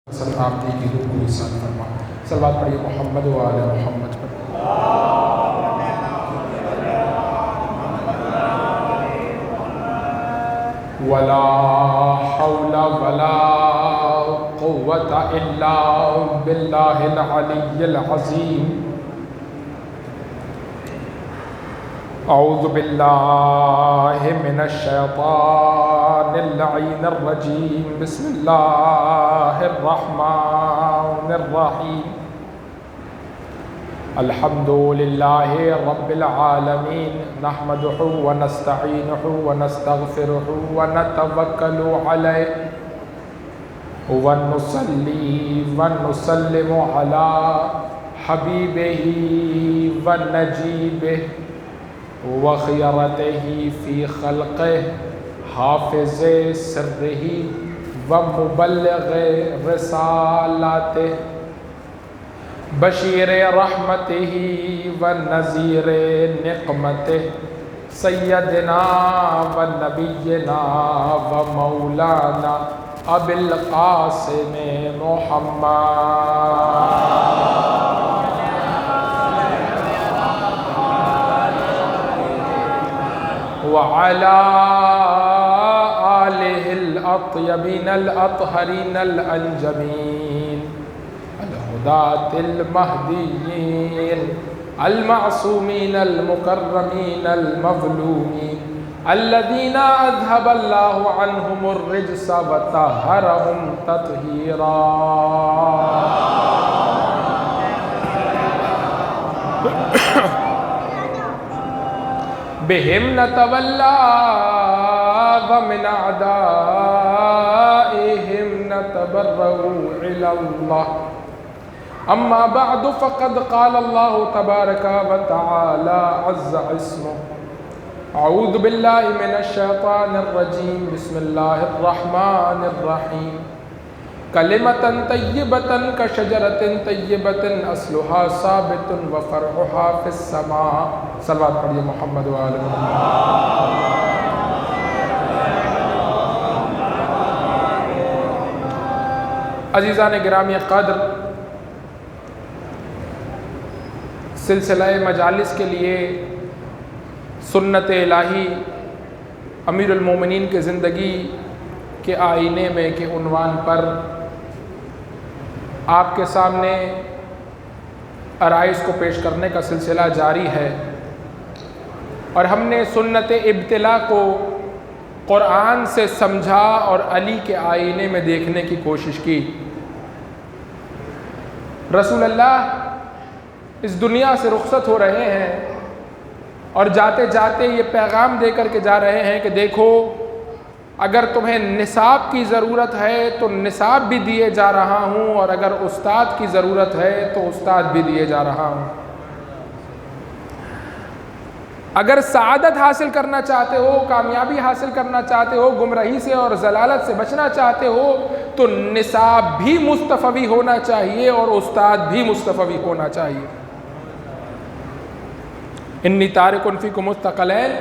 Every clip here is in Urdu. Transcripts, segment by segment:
آپ کی روح کو حسان فرما. صلوات پڑھیے محمد و آل محمد پر. ولا حول ولا قوة الا باللہ العلی العظیم. اعوذ باللہ من الشیطان اللعین الرجیم. بسم اللہ الرحمن الرحیم. الحمد للہ رب العالمین. نحمدہ ونستعینہ ونستغفرہ ونتوکل علیہ ونصلی ونسلم علی حبیبہ ونجیبہ وخیرتہ فی خلقہ حافظ سرہ ومبلغ رسالاتہ بشیر رحمتہ ونذیر نقمتہ سیدنا ونبینا ومولانا ابی القاسم محمد وعلى آلہ الأطیبین الأطہرین الأنجمین الہداة المہدیین المعصومین المکرمین المظلومین الذین اذھب اللہ عنہم الرجس وطہرہم تطہیرا. بہم نتولا ومن اعدائہم نتبرأ الی اللہ. اما بعد فقد قال اللہ تبارک وتعالی عز اسمہ. اعوذ باللہ من الشیطان الرجیم. بسم اللہ الرحمن الرحیم. کلمۃ طیبۃ کشجرۃ طیبۃ اصلھا ثابت وفرعھا فی السماء. صلوات پڑھیے محمد و آل محمد. عزیزان گرامی قدر، سلسلہ مجالس کے لیے سنت الہی امیر المومنین کے زندگی کے آئینے میں کے عنوان پر آپ کے سامنے عرائض کو پیش کرنے کا سلسلہ جاری ہے، اور ہم نے سنت ابتلا کو قرآن سے سمجھا اور علی کے آئینے میں دیکھنے کی کوشش کی. رسول اللہ اس دنیا سے رخصت ہو رہے ہیں اور جاتے جاتے یہ پیغام دے کر کے جا رہے ہیں کہ دیکھو، اگر تمہیں نصاب کی ضرورت ہے تو نصاب بھی دیے جا رہا ہوں، اور اگر استاد کی ضرورت ہے تو استاد بھی دیے جا رہا ہوں. اگر سعادت حاصل کرنا چاہتے ہو، کامیابی حاصل کرنا چاہتے ہو، گمراہی سے اور ضلالت سے بچنا چاہتے ہو، تو نصاب بھی مصطفوی ہونا چاہیے اور استاد بھی مصطفوی ہونا چاہیے. انی تارک فیکم الثقلین،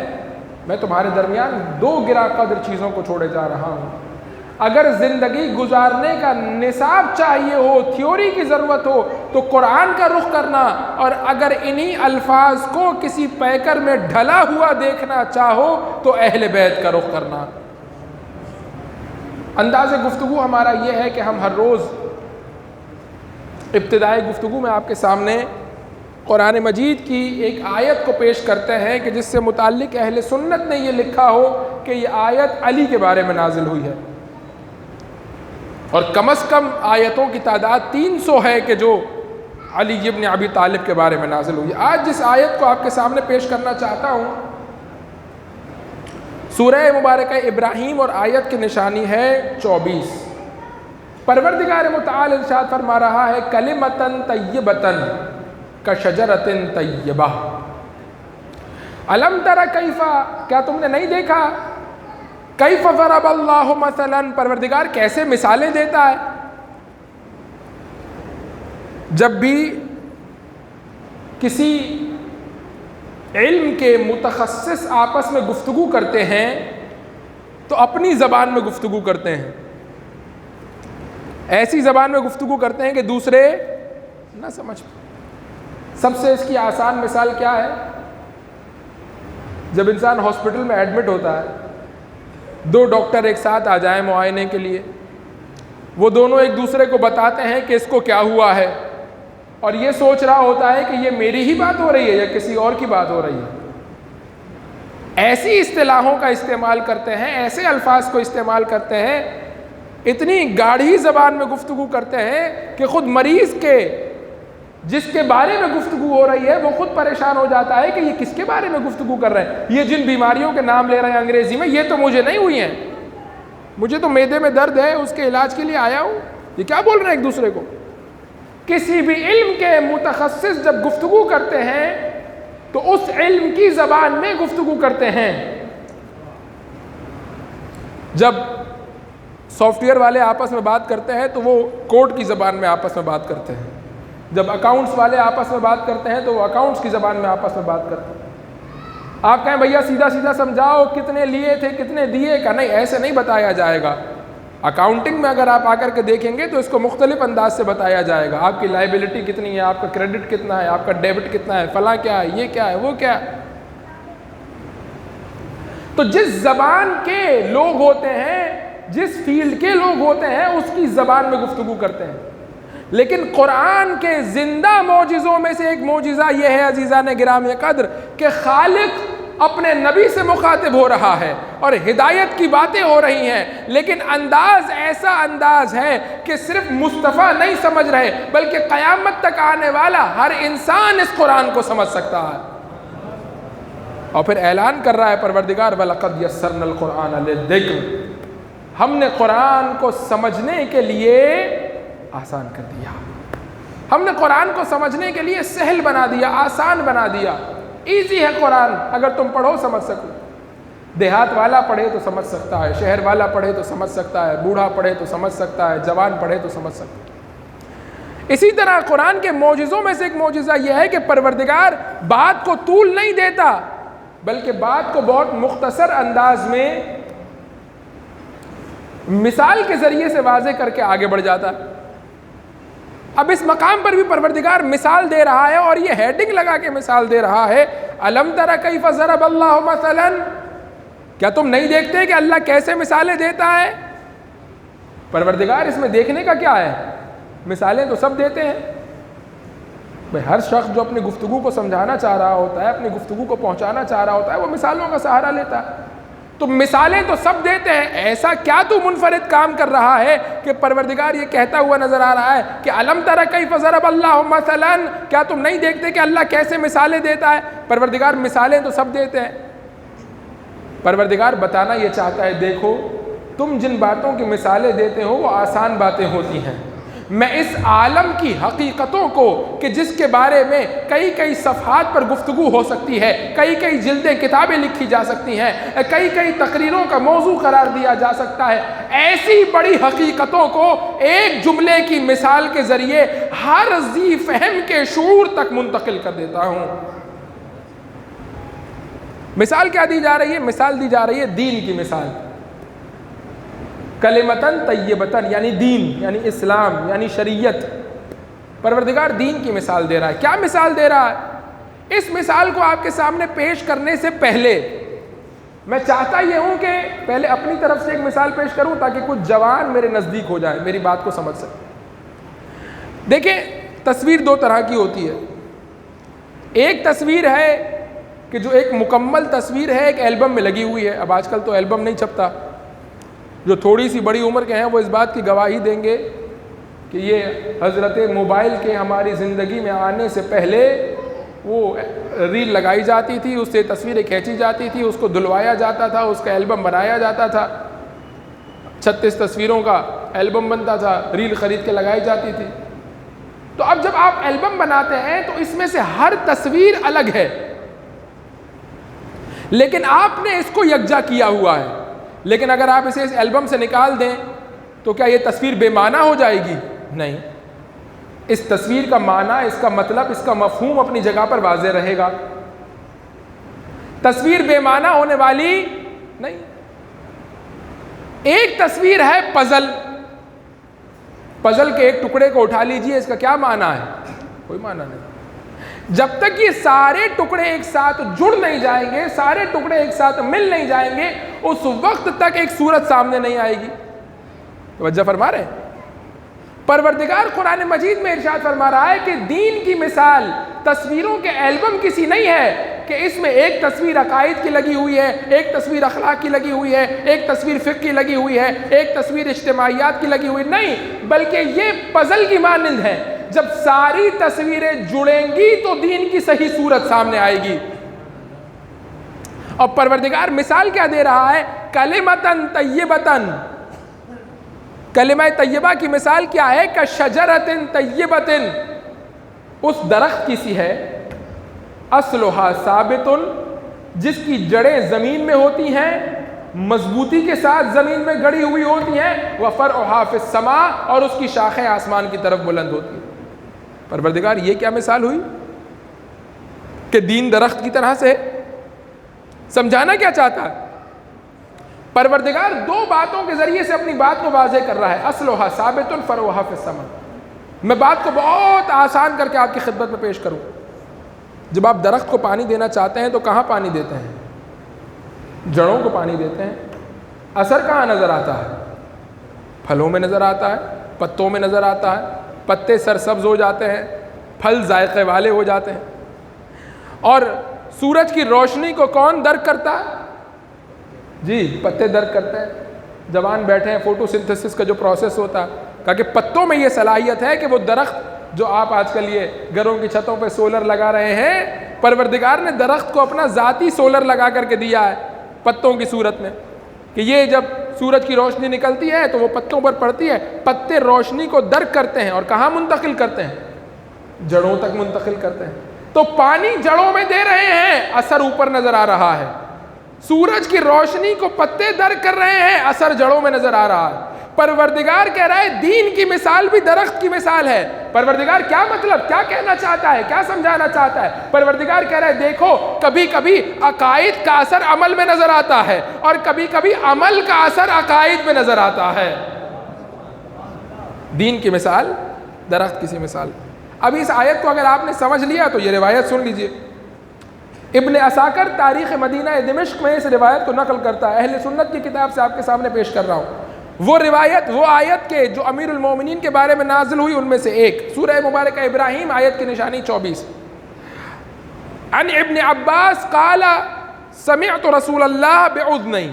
میں تمہارے درمیان دو گراں قدر چیزوں کو چھوڑے جا رہا ہوں. اگر زندگی گزارنے کا نصاب چاہیے ہو، تھیوری کی ضرورت ہو، تو قرآن کا رخ کرنا، اور اگر انہی الفاظ کو کسی پیکر میں ڈھلا ہوا دیکھنا چاہو تو اہل بیت کا رخ کرنا. انداز گفتگو ہمارا یہ ہے کہ ہم ہر روز ابتدائی گفتگو میں آپ کے سامنے قرآن مجید کی ایک آیت کو پیش کرتے ہیں کہ جس سے متعلق اہل سنت نے یہ لکھا ہو کہ یہ آیت علی کے بارے میں نازل ہوئی ہے، اور کم از کم آیتوں کی تعداد 300 ہے کہ جو علی ابن ابی طالب کے بارے میں نازل ہوئی. آج جس آیت کو آپ کے سامنے پیش کرنا چاہتا ہوں سورہ مبارکہ ابراہیم، اور آیت کی نشانی ہے 24. پروردگار متعال ارشاد فرما رہا ہے کلمۃ طیبۃ کشجرۃ طیبہ. الم تر کیف، کیا تم نے نہیں دیکھا، کیف ضرب اللہ مثلا، پروردگار کیسے مثالیں دیتا ہے. جب بھی کسی علم کے متخصص آپس میں گفتگو کرتے ہیں تو اپنی زبان میں گفتگو کرتے ہیں. ایسی زبان میں گفتگو کرتے ہیں کہ دوسرے نہ سمجھ پائیں۔ سب سے اس کی آسان مثال کیا ہے؟ جب انسان ہاسپٹل میں ایڈمٹ ہوتا ہے، دو ڈاکٹر ایک ساتھ آ جائیں معائنے کے لیے، وہ دونوں ایک دوسرے کو بتاتے ہیں کہ اس کو کیا ہوا ہے، اور یہ سوچ رہا ہوتا ہے کہ یہ میری ہی بات ہو رہی ہے یا کسی اور کی بات ہو رہی ہے۔ ایسی اصطلاحوں کا استعمال کرتے ہیں، ایسے الفاظ کو استعمال کرتے ہیں، اتنی گاڑھی زبان میں گفتگو کرتے ہیں کہ خود مریض کے جس کے بارے میں گفتگو ہو رہی ہے وہ خود پریشان ہو جاتا ہے کہ یہ کس کے بارے میں گفتگو کر رہے ہیں، یہ جن بیماریوں کے نام لے رہے ہیں انگریزی میں، یہ تو مجھے نہیں ہوئی ہیں، مجھے تو معدے میں درد ہے، اس کے علاج کے لیے آیا ہوں، یہ کیا بول رہے ہیں ایک دوسرے کو۔ کسی بھی علم کے متخصص جب گفتگو کرتے ہیں تو اس علم کی زبان میں گفتگو کرتے ہیں۔ جب سافٹ ویئر والے آپس میں بات کرتے ہیں تو وہ کوڈ کی زبان میں آپس میں بات کرتے ہیں، جب اکاؤنٹس والے آپس میں بات کرتے ہیں تو وہ اکاؤنٹس کی زبان میں آپس میں بات کرتے ہیں۔ آپ کہیں بھیا سیدھا سیدھا سمجھاؤ، کتنے لیے تھے کتنے دیے کا، نہیں، ایسے نہیں بتایا جائے گا۔ اکاؤنٹنگ میں اگر آپ آ کر کے دیکھیں گے تو اس کو مختلف انداز سے بتایا جائے گا، آپ کی لائبلٹی کتنی ہے، آپ کا کریڈٹ کتنا ہے، آپ کا ڈیبٹ کتنا ہے، فلاں کیا ہے، یہ کیا ہے، وہ کیا ہے۔ تو جس زبان کے لوگ ہوتے ہیں، جس فیلڈ کے لوگ ہوتے ہیں، اس کی زبان میں گفتگو کرتے ہیں۔ لیکن قرآن کے زندہ معجزوں میں سے ایک معجزہ یہ ہے عزیزان گرامی قدر کہ خالق اپنے نبی سے مخاطب ہو رہا ہے اور ہدایت کی باتیں ہو رہی ہیں، لیکن انداز ایسا انداز ہے کہ صرف مصطفیٰ نہیں سمجھ رہے بلکہ قیامت تک آنے والا ہر انسان اس قرآن کو سمجھ سکتا ہے۔ اور پھر اعلان کر رہا ہے پروردگار وَلَقَدْ يَسَّرْنَا الْقُرْآنَ لِلذِّكْرِ، ہم نے قرآن کو سمجھنے کے لیے آسان کر دیا، ہم نے قرآن کو سمجھنے کے لیے سہل بنا دیا، آسان بنا دیا۔ ایزی ہے قرآن، اگر تم پڑھو سمجھ سکو، دیہات والا پڑھے تو سمجھ سکتا ہے، شہر والا پڑھے تو سمجھ سکتا ہے، بوڑھا پڑھے تو سمجھ سکتا ہے، جوان پڑھے تو سمجھ سکتا ہے۔ اسی طرح قرآن کے معجزوں میں سے ایک معجزہ یہ ہے کہ پروردگار بات کو طول نہیں دیتا بلکہ بات کو بہت مختصر انداز میں مثال کے ذریعے سے واضح کر کے آگے بڑھ جاتا ہے۔ اب اس مقام پر بھی پروردگار مثال دے رہا ہے اور یہ ہیڈنگ لگا کے مثال دے رہا ہے، الم تر کیف ضرب اللہ مثلا، کیا تم نہیں دیکھتے کہ اللہ کیسے مثالیں دیتا ہے؟ پروردگار اس میں دیکھنے کا کیا ہے؟ مثالیں تو سب دیتے ہیں بھائی، ہر شخص جو اپنی گفتگو کو سمجھانا چاہ رہا ہوتا ہے، اپنی گفتگو کو پہنچانا چاہ رہا ہوتا ہے، وہ مثالوں کا سہارا لیتا ہے۔ تو مثالیں تو سب دیتے ہیں، ایسا کیا تو منفرد کام کر رہا ہے کہ پروردگار یہ کہتا ہوا نظر آ رہا ہے کہ الم تر کیف ضرب اللہ مثلا، کیا تم نہیں دیکھتے کہ اللہ کیسے مثالیں دیتا ہے؟ پروردگار مثالیں تو سب دیتے ہیں، پروردگار بتانا یہ چاہتا ہے دیکھو تم جن باتوں کی مثالیں دیتے ہو وہ آسان باتیں ہوتی ہیں، میں اس عالم کی حقیقتوں کو کہ جس کے بارے میں کئی کئی صفحات پر گفتگو ہو سکتی ہے، کئی کئی جلدیں کتابیں لکھی جا سکتی ہیں، کئی کئی تقریروں کا موضوع قرار دیا جا سکتا ہے، ایسی بڑی حقیقتوں کو ایک جملے کی مثال کے ذریعے ہر ذی فہم کے شعور تک منتقل کر دیتا ہوں۔ مثال کیا دی جا رہی ہے؟ مثال دی جا رہی ہے دین کی مثال، کلمتن طیبتن، یعنی دین، یعنی اسلام، یعنی شریعت۔ پروردگار دین کی مثال دے رہا ہے۔ کیا مثال دے رہا ہے؟ اس مثال کو آپ کے سامنے پیش کرنے سے پہلے میں چاہتا یہ ہوں کہ پہلے اپنی طرف سے ایک مثال پیش کروں تاکہ کچھ جوان میرے نزدیک ہو جائیں، میری بات کو سمجھ سکیں۔ دیکھیں، تصویر دو طرح کی ہوتی ہے۔ ایک تصویر ہے کہ جو ایک مکمل تصویر ہے، ایک البم میں لگی ہوئی ہے۔ اب آج کل تو البم نہیں چھپتا، جو تھوڑی سی بڑی عمر کے ہیں وہ اس بات کی گواہی دیں گے کہ یہ حضرت موبائل کے ہماری زندگی میں آنے سے پہلے وہ ریل لگائی جاتی تھی، اس سے تصویریں کھینچی جاتی تھی، اس کو دھلوایا جاتا تھا، اس کا البم بنایا جاتا تھا، 36 تصویروں کا البم بنتا تھا، ریل خرید کے لگائی جاتی تھی۔ تو اب جب آپ البم بناتے ہیں تو اس میں سے ہر تصویر الگ ہے، لیکن آپ نے اس کو یکجا کیا ہوا ہے۔ لیکن اگر آپ اسے اس البم سے نکال دیں تو کیا یہ تصویر بے معنی ہو جائے گی؟ نہیں، اس تصویر کا معنی، اس کا مطلب، اس کا مفہوم اپنی جگہ پر واضح رہے گا۔ تصویر بے معنی ہونے والی نہیں۔ ایک تصویر ہے پزل، پزل کے ایک ٹکڑے کو اٹھا لیجئے، اس کا کیا معنی ہے؟ کوئی معنی نہیں۔ جب تک یہ سارے ٹکڑے ایک ساتھ جڑ نہیں جائیں گے، سارے ٹکڑے ایک ساتھ مل نہیں جائیں گے، اس وقت تک ایک صورت سامنے نہیں آئے گی۔ توجہ فرما رہے ہیں؟ پروردگار قرآن مجید میں ارشاد فرما رہا ہے کہ دین کی مثال تصویروں کے البم کسی نہیں ہے کہ اس میں ایک تصویر عقائد کی لگی ہوئی ہے، ایک تصویر اخلاق کی لگی ہوئی ہے، ایک تصویر فقہ کی لگی ہوئی ہے، ایک تصویر اجتماعیات کی لگی ہوئی، نہیں، بلکہ یہ پزل کی مانند ہے۔ جب ساری تصویریں جڑیں گی تو دین کی صحیح صورت سامنے آئے گی۔ اور پروردگار مثال کیا دے رہا ہے؟ کلمتن طیبتن، کلمہ طیبہ کی مثال کیا ہے؟ کشجرۃ طیبۃ، اس درخت کی سی ہے، اصلھا ثابت، جس کی جڑیں زمین میں ہوتی ہیں، مضبوطی کے ساتھ زمین میں گڑی ہوئی ہوتی ہیں، وفرعھا فی السماء، اور اس کی شاخیں آسمان کی طرف بلند ہوتی ہیں۔ پروردگار یہ کیا مثال ہوئی کہ دین درخت کی طرح سے؟ سمجھانا کیا چاہتا ہے؟ پروردگار دو باتوں کے ذریعے سے اپنی بات کو واضح کر رہا ہے، اصلھا ثابت فرعھا فی السماء۔ میں بات کو بہت آسان کر کے آپ کی خدمت میں پیش کروں۔ جب آپ درخت کو پانی دینا چاہتے ہیں تو کہاں پانی دیتے ہیں؟ جڑوں کو پانی دیتے ہیں۔ اثر کہاں نظر آتا ہے؟ پھلوں میں نظر آتا ہے، پتوں میں نظر آتا ہے، پتے سرسبز ہو جاتے ہیں، پھل ذائقے والے ہو جاتے ہیں۔ اور سورج کی روشنی کو کون درک کرتا ہے؟ جی، پتے درک کرتے ہیں۔ جوان بیٹھے ہیں، فوٹو سنتھسس کا جو پروسیس ہوتا ہے، کہا کہ پتوں میں یہ صلاحیت ہے کہ وہ درخت جو آپ آج کل یہ گھروں کی چھتوں پہ سولر لگا رہے ہیں، پروردگار نے درخت کو اپنا ذاتی سولر لگا کر کے دیا ہے پتوں کی صورت میں، کہ یہ جب سورج کی روشنی نکلتی ہے تو وہ پتوں پر پڑتی ہے، پتے روشنی کو درک کرتے ہیں اور کہاں منتقل کرتے ہیں؟ جڑوں تک منتقل کرتے ہیں۔ تو پانی جڑوں میں دے رہے ہیں، اثر اوپر نظر آ رہا ہے۔ سورج کی روشنی کو پتے درک کر رہے ہیں، اثر جڑوں میں نظر آ رہا ہے۔ پروردگار کہہ رہا ہے دین کی مثال بھی درخت کی مثال ہے۔ پروردگار کیا مطلب، کیا کہنا چاہتا ہے، کیا سمجھانا چاہتا ہے؟ پروردگار کہہ رہا ہے دیکھو، کبھی کبھی عقائد کا اثر عمل میں نظر آتا ہے اور کبھی کبھی عمل کا اثر عقائد میں نظر آتا ہے۔ دین کی مثال درخت کی سی مثال۔ اب اس آیت کو اگر آپ نے سمجھ لیا تو یہ روایت سن لیجئے۔ ابن عساکر تاریخ مدینہ دمشق میں اس روایت کو نقل کرتا ہے، اہل سنت کی کتاب سے آپ کے سامنے پیش کر رہا ہوں۔ وہ روایت، وہ آیت کے جو امیر المومنین کے بارے میں نازل ہوئی ان میں سے ایک، سورہ مبارکہ ابراہیم، آیت کی نشانی 24۔ عن ابن عباس قال سمعت رسول اللہ باذنی،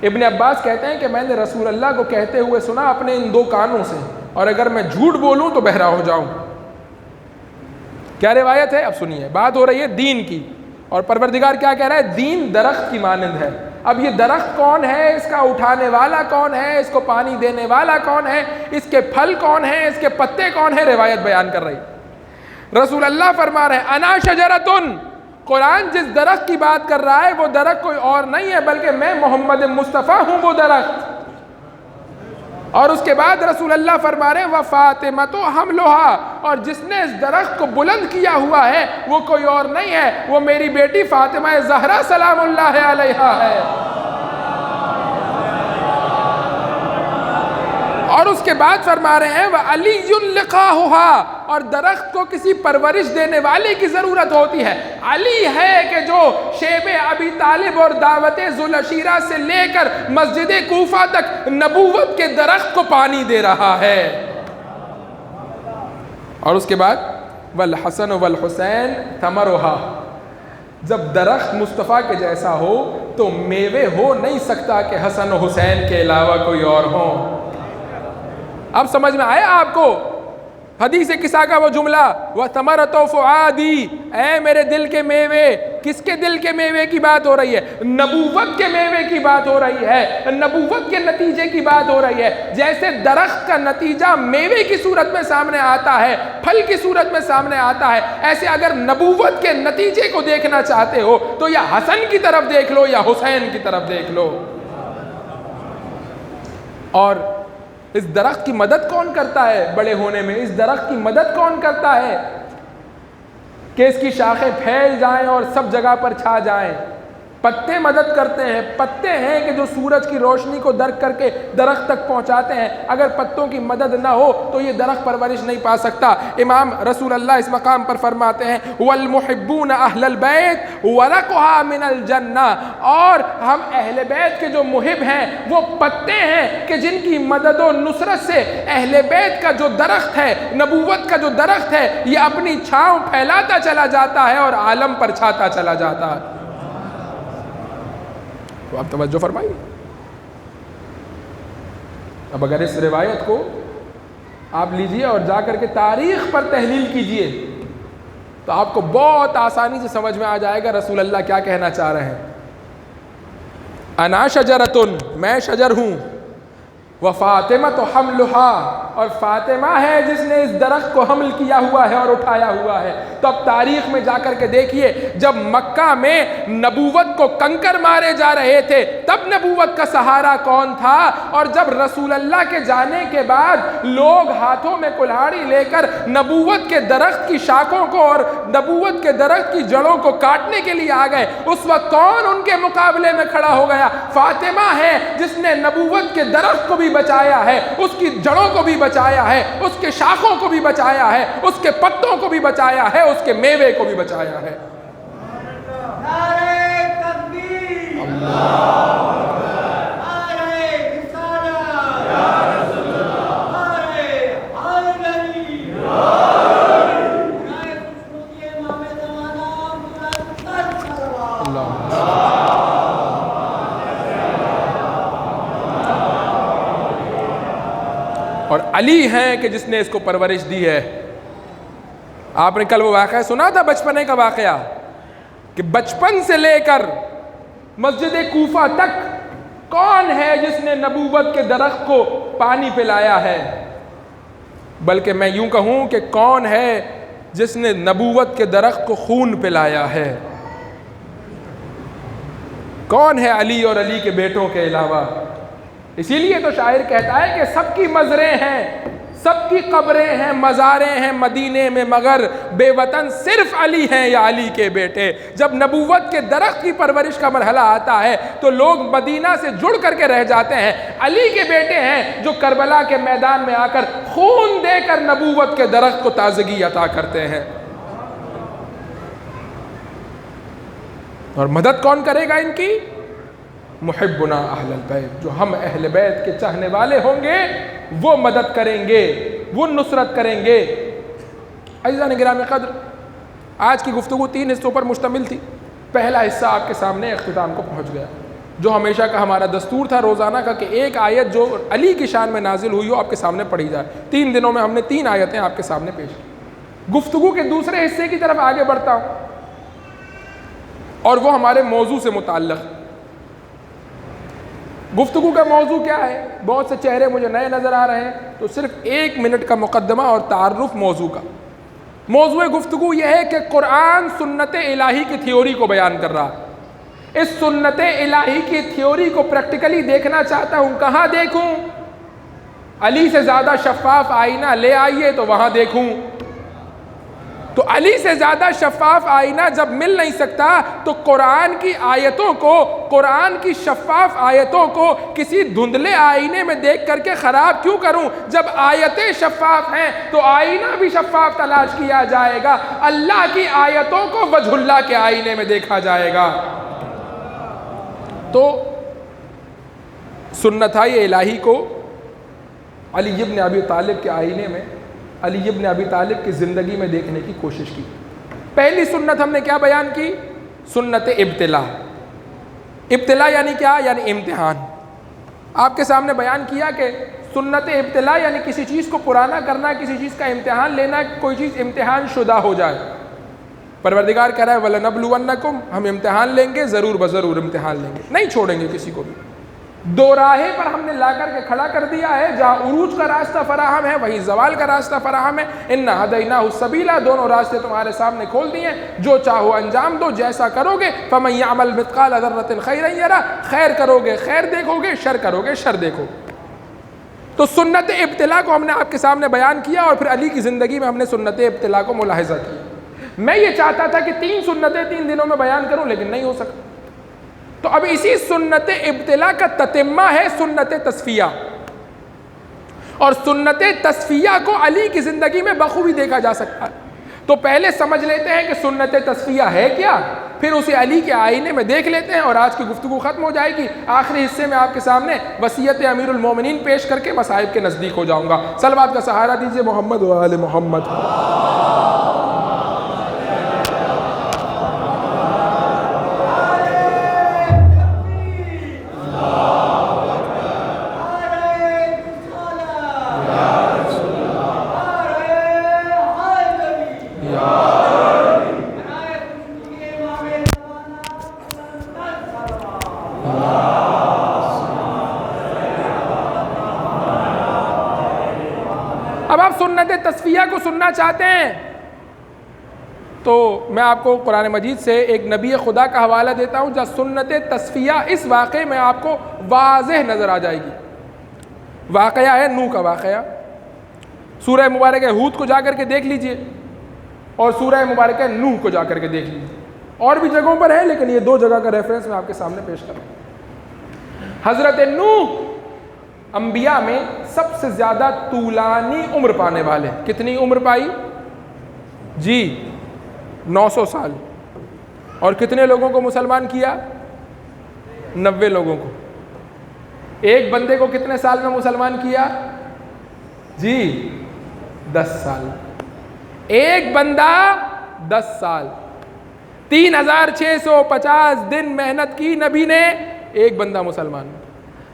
ابن عباس کہتے ہیں کہ میں نے رسول اللہ کو کہتے ہوئے سنا اپنے ان دو کانوں سے، اور اگر میں جھوٹ بولوں تو بہرا ہو جاؤں۔ کیا روایت ہے؟ اب سنیے، بات ہو رہی ہے دین کی، اور پروردگار کیا کہہ رہا ہے؟ دین درخت کی مانند ہے۔ اب یہ درخت کون ہے، اس کا اٹھانے والا کون ہے، اس کو پانی دینے والا کون ہے، اس کے پھل کون ہیں، اس کے پتے کون ہیں، روایت بیان کر رہی۔ رسول اللہ فرما رہے ہیں انا شجرتن، قرآن جس درخت کی بات کر رہا ہے وہ درخت کوئی اور نہیں ہے بلکہ میں محمد مصطفیٰ ہوں وہ درخت۔ اور اس کے بعد رسول اللہ فرما رہے ہیں وفاطمۃ حملھا، اور جس نے اس درخت کو بلند کیا ہوا ہے وہ کوئی اور نہیں ہے، وہ میری بیٹی فاطمہ زہرا سلام اللہ علیہا ہے۔ اور اس کے بعد فرما رہے ہیں وعلی لقاؤھا، اور درخت کو کسی پرورش دینے والے کی ضرورت ہوتی ہے۔ علی ہے کہ جو شیب ابی طالب اور دعوت ذوالعشیرہ سے لے کر مسجد کوفہ تک نبوت کے درخت کو پانی دے رہا ہے۔ اور اس کے بعد والحسن والحسین ثمرھا، جب درخت مصطفیٰ کے جیسا ہو تو میوے ہو نہیں سکتا کہ حسن و حسین کے علاوہ کوئی اور ہو۔ اب سمجھ میں آیا آپ کو حدیث قصہ کا وہ جملہ وَثَمَرَةُ فُعَادِي، اے میرے دل کے میوے، کس کے دل کے میوے کی بات ہو رہی ہے؟ نبوت کے میوے کی بات ہو رہی ہے، نبوت کے نتیجے کی بات ہو رہی ہے۔ جیسے درخت کا نتیجہ میوے کی صورت میں سامنے آتا ہے، پھل کی صورت میں سامنے آتا ہے، ایسے اگر نبوت کے نتیجے کو دیکھنا چاہتے ہو تو یا حسن کی طرف دیکھ لو یا حسین کی طرف دیکھ لو۔ اور اس درخت کی مدد کون کرتا ہے بڑے ہونے میں؟ اس درخت کی مدد کون کرتا ہے کہ اس کی شاخیں پھیل جائیں اور سب جگہ پر چھا جائیں؟ پتے مدد کرتے ہیں، پتے ہیں کہ جو سورج کی روشنی کو درک کر کے درخت تک پہنچاتے ہیں، اگر پتوں کی مدد نہ ہو تو یہ درخت پرورش نہیں پا سکتا۔ امام رسول اللہ اس مقام پر فرماتے ہیں والمحبون اہل البیت ورقها من الجنہ، اور ہم اہل بیت کے جو محب ہیں وہ پتے ہیں کہ جن کی مدد و نصرت سے اہل بیت کا جو درخت ہے، نبوت کا جو درخت ہے، یہ اپنی چھاؤں پھیلاتا چلا جاتا ہے اور عالم پر چھاتا چلا جاتا ہے۔ تو آپ توجہ فرمائیے۔ اب اگر اس روایت کو آپ لیجئے اور جا کر کے تاریخ پر تحلیل کیجئے تو آپ کو بہت آسانی سے سمجھ میں آ جائے گا رسول اللہ کیا کہنا چاہ رہے ہیں۔ انا شجرتن، میں شجر ہوں، وفاطمہ تو حملہا، اور فاطمہ ہے جس نے اس درخت کو حمل کیا ہوا ہے اور اٹھایا ہوا ہے۔ تو اب تاریخ میں جا کر کے دیکھیے، جب مکہ میں نبوت کو کنکر مارے جا رہے تھے تب نبوت کا سہارا کون تھا، اور جب رسول اللہ کے جانے کے بعد لوگ ہاتھوں میں کلہاڑی لے کر نبوت کے درخت کی شاخوں کو اور نبوت کے درخت کی جڑوں کو کاٹنے کے لیے آ گئے، اس وقت کون ان کے مقابلے میں کھڑا ہو گیا؟ فاطمہ ہے جس نے نبوت کے درخت کو بھی بچایا ہے، اس کی جڑوں کو بھی بچایا ہے، اس کے شاخوں کو بھی بچایا ہے، اس کے پتوں کو بھی بچایا ہے، اس کے میوے کو بھی بچایا ہے۔ نعرہ تکبیر، اللہ نعرہ رسالت، یا رسول اللہ، نعرہ حیدری، نعرہ خشنودی امام زمانہ، بلند صلوات اللہ۔ اور علی ہیں کہ جس نے اس کو پرورش دی ہے۔ آپ نے کل وہ واقعہ سنا تھا بچپنے کا واقعہ کہ بچپن سے لے کر مسجد کوفہ تک کون ہے جس نے نبوت کے درخت کو پانی پلایا ہے، بلکہ میں یوں کہوں کہ کون ہے جس نے نبوت کے درخت کو خون پلایا ہے؟ کون ہے علی اور علی کے بیٹوں کے علاوہ؟ اسی لیے تو شاعر کہتا ہے کہ سب کی مزریں ہیں، سب کی قبریں ہیں، مزاریں ہیں مدینے میں، مگر بے وطن صرف علی ہیں یا علی کے بیٹے۔ جب نبوت کے درخت کی پرورش کا مرحلہ آتا ہے تو لوگ مدینہ سے جڑ کر کے رہ جاتے ہیں۔ علی کے بیٹے ہیں جو کربلا کے میدان میں آ کر خون دے کر نبوت کے درخت کو تازگی عطا کرتے ہیں۔ اور مدد کون کرے گا ان کی؟ محبنا اہل البیت، جو ہم اہل بیت کے چاہنے والے ہوں گے وہ مدد کریں گے، وہ نصرت کریں گے۔ عزیزان گرامی قدر، آج کی گفتگو 3 حصوں پر مشتمل تھی۔ پہلا حصہ آپ کے سامنے اختتام کو پہنچ گیا، جو ہمیشہ کا ہمارا دستور تھا روزانہ کا کہ ایک آیت جو علی کی شان میں نازل ہوئی ہو آپ کے سامنے پڑھی جائے۔ 3 دنوں میں ہم نے 3 آیتیں آپ کے سامنے پیش کی۔ گفتگو کے دوسرے حصے کی طرف آگے بڑھتا ہوں اور وہ ہمارے موضوع سے متعلق۔ گفتگو کا موضوع کیا ہے؟ بہت سے چہرے مجھے نئے نظر آ رہے ہیں تو صرف 1 منٹ کا مقدمہ اور تعارف موضوع کا۔ موضوع گفتگو یہ ہے کہ قرآن سنت الہی کی تھیوری کو بیان کر رہا ہے۔ اس سنت الہی کی تھیوری کو پریکٹیکلی دیکھنا چاہتا ہوں، کہاں دیکھوں؟ علی سے زیادہ شفاف آئینہ لے آئیے تو وہاں دیکھوں۔ تو علی سے زیادہ شفاف آئینہ جب مل نہیں سکتا تو قرآن کی آیتوں کو، قرآن کی شفاف آیتوں کو کسی دھندلے آئینے میں دیکھ کر کے خراب کیوں کروں؟ جب آیتیں شفاف ہیں تو آئینہ بھی شفاف تلاش کیا جائے گا، اللہ کی آیتوں کو وجہ اللہ کے آئینے میں دیکھا جائے گا۔ تو سنتائے الہی کو علی ابن ابی طالب کے آئینے میں، علی ابن ابی طالب کی زندگی میں دیکھنے کی کوشش کی۔ پہلی سنت ہم نے کیا بیان کی؟ سنت ابتلا۔ ابتلا یعنی کیا؟ یعنی امتحان۔ آپ کے سامنے بیان کیا کہ سنت ابتلا یعنی کسی چیز کو پرانا کرنا، کسی چیز کا امتحان لینا، کوئی چیز امتحان شدہ ہو جائے۔ پروردگار کہہ رہا ہے وَلَنَبْلُوَنَّكُمْ، ہم امتحان لیں گے، ضرور بضرور امتحان لیں گے، نہیں چھوڑیں گے کسی کو بھی۔ دو راہیں پر ہم نے لا کر کے کھڑا کر دیا ہے، جہاں عروج کا راستہ فراہم ہے وہیں زوال کا راستہ فراہم ہے۔ اِنَّا هَدَيْنَاهُ السَّبِيلَ، دونوں راستے تمہارے سامنے کھول دیے، جو چاہو انجام دو، جیسا کرو گے فَمَن يَعْمَلْ مِثْقَالَ ذَرَّةٍ خَيْرًا يَرَهُ، خیر کرو گے خیر دیکھو گے، شر کرو گے شر دیکھو گے۔ تو سنت ابتلا کو ہم نے آپ کے سامنے بیان کیا اور پھر علی کی زندگی میں ہم نے سنت ابتلا کو ملاحظہ کیا۔ میں یہ چاہتا تھا کہ 3 سنتیں 3 دنوں میں بیان کروں لیکن نہیں ہو سکتا۔ تو اب اسی سنت ابتلا کا تتمہ ہے سنت تصفیہ، اور سنت تصفیہ کو علی کی زندگی میں بخوبی دیکھا جا سکتا ہے۔ تو پہلے سمجھ لیتے ہیں کہ سنت تصفیہ ہے کیا، پھر اسے علی کے آئینے میں دیکھ لیتے ہیں، اور آج کی گفتگو ختم ہو جائے گی۔ آخری حصے میں آپ کے سامنے وصیت امیر المومنین پیش کر کے مصائب کے نزدیک ہو جاؤں گا۔ صلوات کا سہارا دیجئے محمد و آل محمد۔ اب آپ سنت تصفیہ کو سننا چاہتے ہیں تو میں آپ کو قرآن مجید سے ایک نبی خدا کا حوالہ دیتا ہوں جہاں سنت تصفیہ اس واقعے میں آپ کو واضح نظر آ جائے گی۔ واقعہ ہے نوح کا واقعہ، سورہ مبارکہ ہود کو جا کر کے دیکھ لیجئے، اور سورہ مبارکہ نوح کو جا کر کے دیکھ لیجئے۔ اور بھی جگہوں پر ہے لیکن یہ دو جگہ کا ریفرنس میں آپ کے سامنے پیش کر رہا ہوں۔ حضرت نوح انبیاء میں سب سے زیادہ طولانی عمر پانے والے، کتنی عمر پائی؟ جی 900 سال۔ اور کتنے لوگوں کو مسلمان کیا؟ 90 لوگوں کو۔ ایک بندے کو کتنے سال میں مسلمان کیا؟ جی 10 سال۔ ایک بندہ 10 سال، 3650 دن محنت کی نبی نے، ایک بندہ مسلمان۔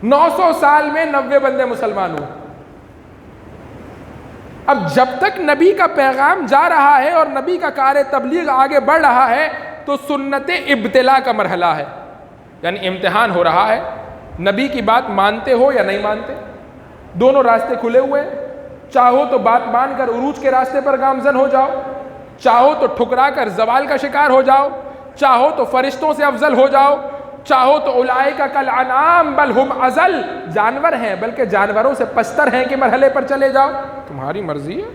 900 سال میں 90 بندے مسلمان ہوئے۔ اب جب تک نبی کا پیغام جا رہا ہے اور نبی کا کار تبلیغ آگے بڑھ رہا ہے تو سنت ابتلا کا مرحلہ ہے، یعنی امتحان ہو رہا ہے۔ نبی کی بات مانتے ہو یا نہیں مانتے، دونوں راستے کھلے ہوئے۔ چاہو تو بات مان کر عروج کے راستے پر گامزن ہو جاؤ، چاہو تو ٹھکرا کر زوال کا شکار ہو جاؤ، چاہو تو فرشتوں سے افضل ہو جاؤ، چاہو تو اولئک کالانعام بل ہم اضل، جانور ہیں بلکہ جانوروں سے پستر ہیں کہ مرحلے پر چلے جاؤ۔ تمہاری مرضی ہے،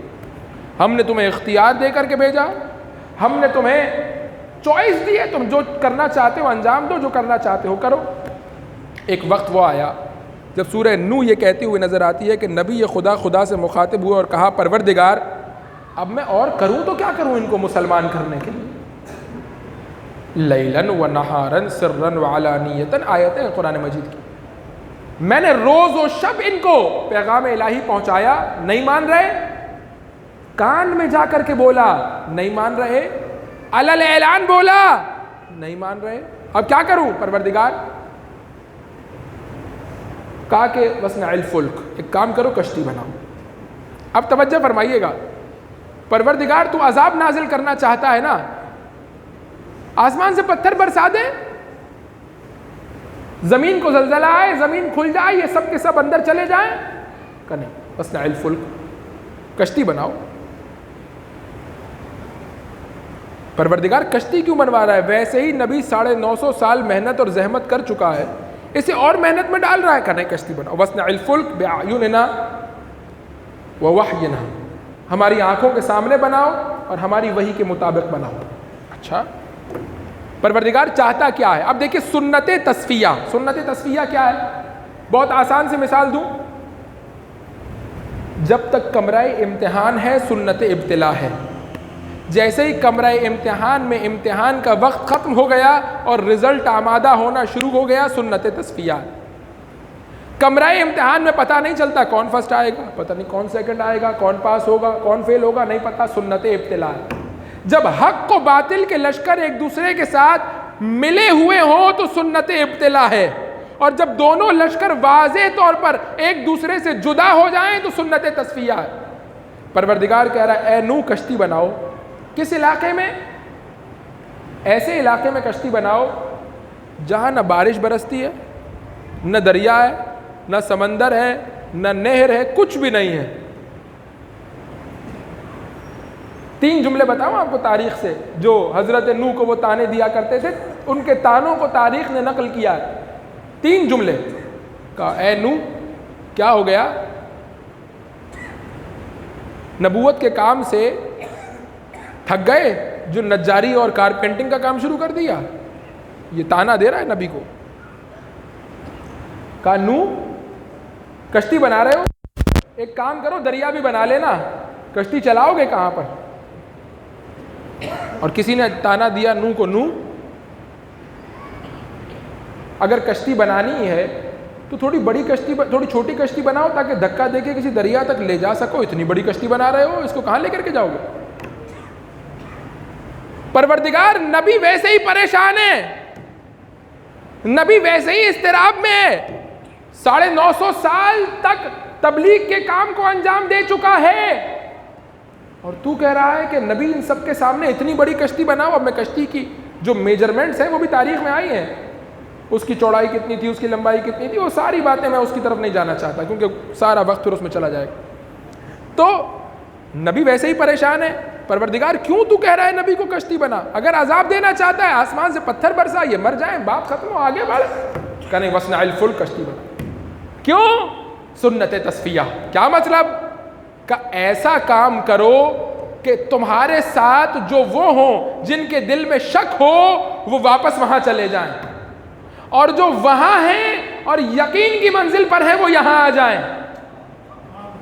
ہم نے تمہیں اختیار دے کر کے بھیجا، ہم نے تمہیں چوائس دی ہے، تم جو کرنا چاہتے ہو انجام دو، جو کرنا چاہتے ہو کرو۔ ایک وقت وہ آیا جب سورہ نوح یہ کہتی ہوئی نظر آتی ہے کہ نبی خدا سے مخاطب ہوئے اور کہا پروردگار اب میں اور کروں تو کیا کروں ان کو مسلمان کرنے کے لیے؟ لیلاً و نہاراً سراً و علانیتاً آیتیں قرآن مجید کی، میں نے روز و شب ان کو پیغام الہی پہنچایا، نہیں مان رہے، کان میں جا کر کے بولا نہیں مان رہے، علل اعلان بولا نہیں مان رہے، اب کیا کروں پروردگار؟ کہا کہ وَاصْنَعِ الْفُلْكَ، ایک کام کرو کشتی بناؤ۔ اب توجہ فرمائیے گا، پروردگار تو عذاب نازل کرنا چاہتا ہے نا، آسمان سے پتھر برسا دے، زمین کو زلزلہ آئے، زمین کھل جائے، یہ سب کے سب اندر چلے جائیں، کہ نہیں، وَاصْنَعِ الْفُلْكَ، کشتی بناؤ۔ پروردگار کشتی کیوں بنوا رہا ہے؟ ویسے ہی نبی 950 سال محنت اور زحمت کر چکا ہے، اسے اور محنت میں ڈال رہا ہے، کہ نہیں کشتی بناؤ۔ وَاصْنَعِ الْفُلْكَ بِأَعْيُنِنَا وَوَحْيِنَا، ہماری آنکھوں کے سامنے بناؤ اور ہماری وحی کے مطابق بناؤ۔ اچھا پروردگار چاہتا کیا ہے؟ اب دیکھیں سنت تصفیہ، سنت تصفیہ کیا ہے؟ بہت آسان سے مثال دوں، جب تک کمرہ امتحان ہے سنت ابتلا ہے، جیسے ہی کمرہ امتحان میں امتحان کا وقت ختم ہو گیا اور رزلٹ آمادہ ہونا شروع ہو گیا، سنت تصفیہ۔ کمرہ امتحان میں پتہ نہیں چلتا کون فرسٹ آئے گا، پتہ نہیں کون سیکنڈ آئے گا، کون پاس ہوگا کون فیل ہوگا، نہیں پتہ، سنت ابتلا ہے۔ جب حق و باطل کے لشکر ایک دوسرے کے ساتھ ملے ہوئے ہوں تو سنت ابتلا ہے، اور جب دونوں لشکر واضح طور پر ایک دوسرے سے جدا ہو جائیں تو سنت تصفیہ ہے۔ پروردگار کہہ رہا ہے اے نوح کشتی بناؤ، کس علاقے میں؟ ایسے علاقے میں کشتی بناؤ جہاں نہ بارش برستی ہے، نہ دریا ہے، نہ سمندر ہے، نہ نہر ہے، کچھ بھی نہیں ہے۔ 3 جملے بتاؤں آپ کو تاریخ سے جو حضرت نوح کو وہ تانے دیا کرتے تھے، ان کے تانوں کو تاریخ نے نقل کیا ہے۔ 3 جملے، کہا اے نوح کیا ہو گیا؟ نبوت کے کام سے تھک گئے جو نجاری اور کارپینٹنگ کا کام شروع کر دیا؟ یہ تانا دے رہا ہے نبی کو۔ کہا نو کشتی بنا رہے ہو، ایک کام کرو دریا بھی بنا لینا، کشتی چلاؤ گے کہاں پر؟ اور کسی نے تانا دیا نو کو، نو اگر کشتی بنانی ہے تو تھوڑی بڑی کشتی، تھوڑی چھوٹی کشتی بناؤ تاکہ دھکا دے کے کسی دریا تک لے جا سکو، اتنی بڑی کشتی بنا رہے ہو، اس کو کہاں لے کر کے جاؤ گے؟ پروردگار نبی ویسے ہی پریشان ہے، نبی ویسے ہی اضطراب میں ہے، 950 سال تک تبلیغ کے کام کو انجام دے چکا ہے، اور تو کہہ رہا ہے کہ نبی ان سب کے سامنے اتنی بڑی کشتی بناؤ۔ اب میں کشتی کی جو میجرمنٹس ہیں وہ بھی تاریخ میں آئی ہیں، اس کی چوڑائی کتنی تھی، اس کی لمبائی کتنی تھی، وہ ساری باتیں میں اس کی طرف نہیں جانا چاہتا کیونکہ سارا وقت پھر اس میں چلا جائے گا۔ تو نبی ویسے ہی پریشان ہے، پروردگار کیوں تو کہہ رہا ہے نبی کو کشتی بنا؟ اگر عذاب دینا چاہتا ہے آسمان سے پتھر برسا، یہ مر جائیں، بات ختم ہو، آگے بڑھ، کہ نہیں وصنع الفلک، کشتی بنا۔ کیوں؟ سنت تصفیہ۔ کیا مطلب؟ کہ ایسا کام کرو کہ تمہارے ساتھ جو وہ ہوں جن کے دل میں شک ہو وہ واپس وہاں چلے جائیں، اور جو وہاں ہیں اور یقین کی منزل پر ہیں وہ یہاں آ جائیں۔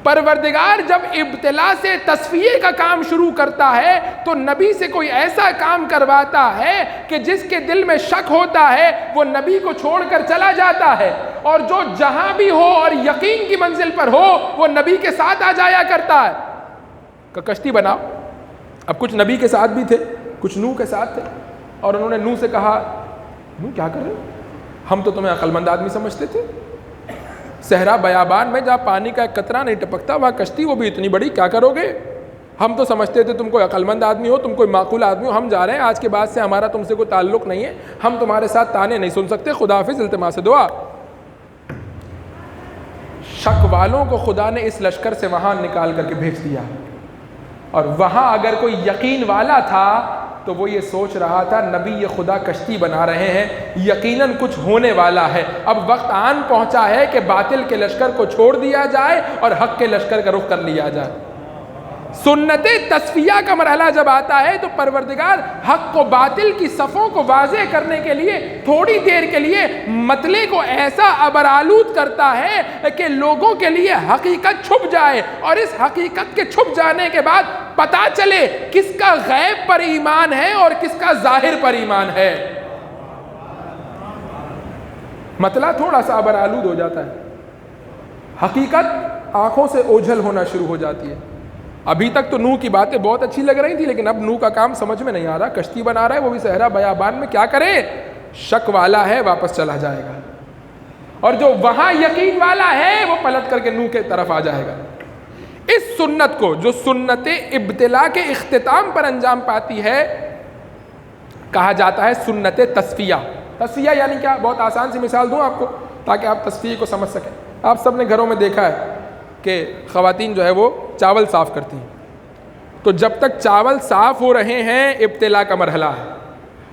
پروردگار جب ابتلا سے تصفیے کا کام شروع کرتا ہے تو نبی سے کوئی ایسا کام کرواتا ہے کہ جس کے دل میں شک ہوتا ہے وہ نبی کو چھوڑ کر چلا جاتا ہے، اور جو جہاں بھی ہو اور یقین کی منزل پر ہو وہ نبی کے ساتھ آ جایا کرتا ہے۔ کہ کشتی بناؤ۔ اب کچھ نبی کے ساتھ بھی تھے، کچھ نوح کے ساتھ تھے، اور انہوں نے نوح سے کہا نوح کیا کر رہے ہو؟ ہم تو تمہیں عقل مند آدمی سمجھتے تھے، صحرا بیابان میں جہاں پانی کا ایک قطرہ نہیں ٹپکتا وہاں کشتی، وہ بھی اتنی بڑی، کیا کرو گے؟ ہم تو سمجھتے تھے تم کوئی عقل مند آدمی ہو، تم کوئی معقول آدمی ہو، ہم جا رہے ہیں، آج کے بعد سے ہمارا تم سے کوئی تعلق نہیں ہے، ہم تمہارے ساتھ تانے نہیں سن سکتے، خدا حافظ، التماس دعا۔ شک والوں کو خدا نے اس لشکر سے وہاں نکال کر کے بھیج دیا، اور وہاں اگر کوئی یقین والا تھا تو وہ یہ سوچ رہا تھا نبی یہ خدا کشتی بنا رہے ہیں، یقیناً کچھ ہونے والا ہے، اب وقت آن پہنچا ہے کہ باطل کے لشکر کو چھوڑ دیا جائے اور حق کے لشکر کا رخ کر لیا جائے۔ سنت تصفیہ کا مرحلہ جب آتا ہے تو پروردگار حق و باطل کی صفوں کو واضح کرنے کے لیے تھوڑی دیر کے لیے مطلع کو ایسا ابرآلود کرتا ہے کہ لوگوں کے لیے حقیقت چھپ جائے، اور اس حقیقت کے چھپ جانے کے بعد پتا چلے کس کا غیب پر ایمان ہے اور کس کا ظاہر پر ایمان ہے۔ مطلع تھوڑا سا ابرآلود ہو جاتا ہے، حقیقت آنکھوں سے اوجھل ہونا شروع ہو جاتی ہے۔ ابھی تک تو نوح کی باتیں بہت اچھی لگ رہی تھی، لیکن اب نوح کا کام سمجھ میں نہیں آ رہا، کشتی بنا رہا ہے وہ بھی صحرا بیابان میں، کیا کرے؟ شک والا ہے واپس چلا جائے گا، اور جو وہاں یقین والا ہے وہ پلٹ کر کے نوح کے طرف آ جائے گا۔ اس سنت کو جو سنت ابتلا کے اختتام پر انجام پاتی ہے کہا جاتا ہے سنت تصفیہ۔ تصفیہ یعنی کیا؟ بہت آسان سی مثال دوں آپ کو تاکہ آپ تصفیہ کو سمجھ سکیں۔ آپ سب نے گھروں میں دیکھا ہے کہ خواتین جو ہے وہ چاول صاف کرتی ہیں، تو جب تک چاول صاف ہو رہے ہیں ابتلا کا مرحلہ ہے،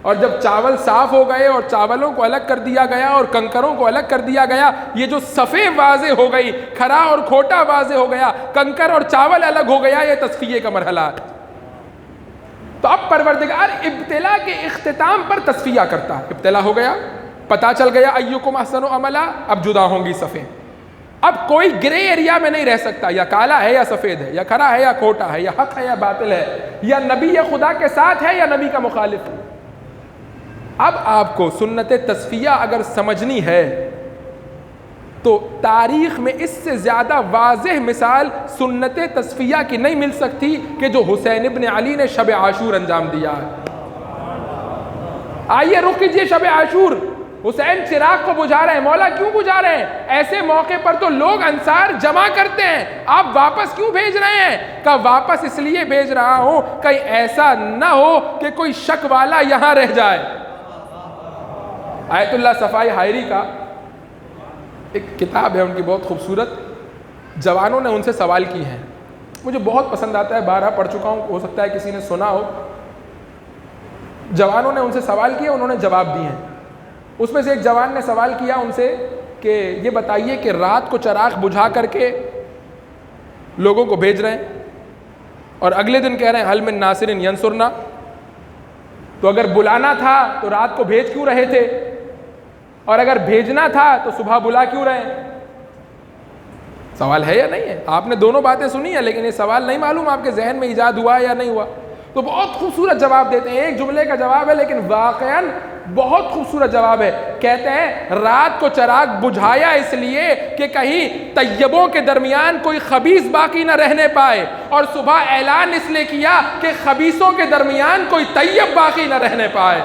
اور جب چاول صاف ہو گئے اور چاولوں کو الگ کر دیا گیا اور کنکروں کو الگ کر دیا گیا، یہ جو صفیں واضح ہو گئی، کھرا اور کھوٹا واضح ہو گیا، کنکر اور چاول الگ ہو گیا، یہ تصفیے کا مرحلہ ہے۔ تو اب پروردگار ابتلا کے اختتام پر تصفیہ کرتا ہے، ابتلا ہو گیا، پتا چل گیا ایکم احسن عملا، اب جدا ہوں گی صفیں، اب کوئی گرے ایریا میں نہیں رہ سکتا، یا کالا ہے یا سفید ہے، یا کھرا ہے یا کھوٹا ہے، یا حق ہے یا باطل ہے، یا نبی یا خدا کے ساتھ ہے یا نبی کا مخالف ہے۔ اب آپ کو سنت تصفیہ اگر سمجھنی ہے تو تاریخ میں اس سے زیادہ واضح مثال سنت تصفیہ کی نہیں مل سکتی کہ جو حسین ابن علی نے شب عاشور انجام دیا ہے۔ آئیے رخ کیجئے شب عاشور، حسین چراغ کو بجھا رہے ہیں، مولا کیوں بجھا رہے ہیں؟ ایسے موقع پر تو لوگ انصار جمع کرتے ہیں، آپ واپس کیوں بھیج رہے ہیں؟ کہ واپس اس لیے بھیج رہا ہوں کہیں ایسا نہ ہو کہ کوئی شک والا یہاں رہ جائے۔ آیت اللہ صفائی حائری کا ایک کتاب ہے ان کی بہت خوبصورت، جوانوں نے ان سے سوال کی ہیں، مجھے بہت پسند آتا ہے، بارہا پڑھ چکا ہوں، ہو سکتا ہے کسی نے سنا ہو۔ جوانوں نے ان سے سوال کیا، انہوں نے جواب دیے ہیں۔ اس میں سے ایک جوان نے سوال کیا ان سے کہ یہ بتائیے کہ رات کو چراغ بجھا کر کے لوگوں کو بھیج رہے ہیں اور اگلے دن کہہ رہے ہیں حل من ناصر ینصرنا، تو اگر بلانا تھا تو رات کو بھیج کیوں رہے تھے؟ اور اگر بھیجنا تھا تو صبح بلا کیوں رہے ہیں؟ سوال ہے یا نہیں ہے؟ آپ نے دونوں باتیں سنی ہیں لیکن یہ سوال نہیں معلوم آپ کے ذہن میں ایجاد ہوا یا نہیں ہوا. تو بہت خوبصورت جواب دیتے ہیں, ایک جملے کا جواب ہے لیکن واقعاً بہت خوبصورت جواب ہے. کہتے ہیں رات کو چراغ بجھایا اس لیے کہ کہیں طیبوں کے درمیان کوئی خبیث باقی نہ رہنے پائے, اور صبح اعلان اس لیے کیا کہ خبیثوں کے درمیان کوئی طیب باقی نہ رہنے پائے.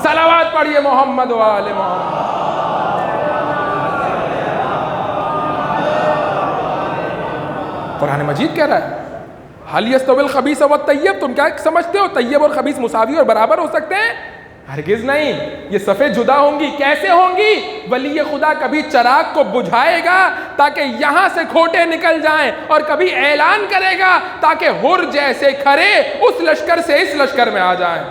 صلوات پڑھیے محمد و آل محمد. قرآن مجید کہہ رہا ہے حل یستوی الخبیث والطیب. تم کیا سمجھتے ہو طیب اور خبیث مساوی اور برابر ہو سکتے ہیں؟ ہرگز نہیں. یہ صفیں جدا ہوں گی. کیسے ہوں گی؟ ولی خدا کبھی چراغ کو بجھائے گا تاکہ یہاں سے کھوٹے نکل جائیں, اور کبھی اعلان کرے گا تاکہ ہر جیسے کھرے اس لشکر سے اس لشکر میں آ جائیں.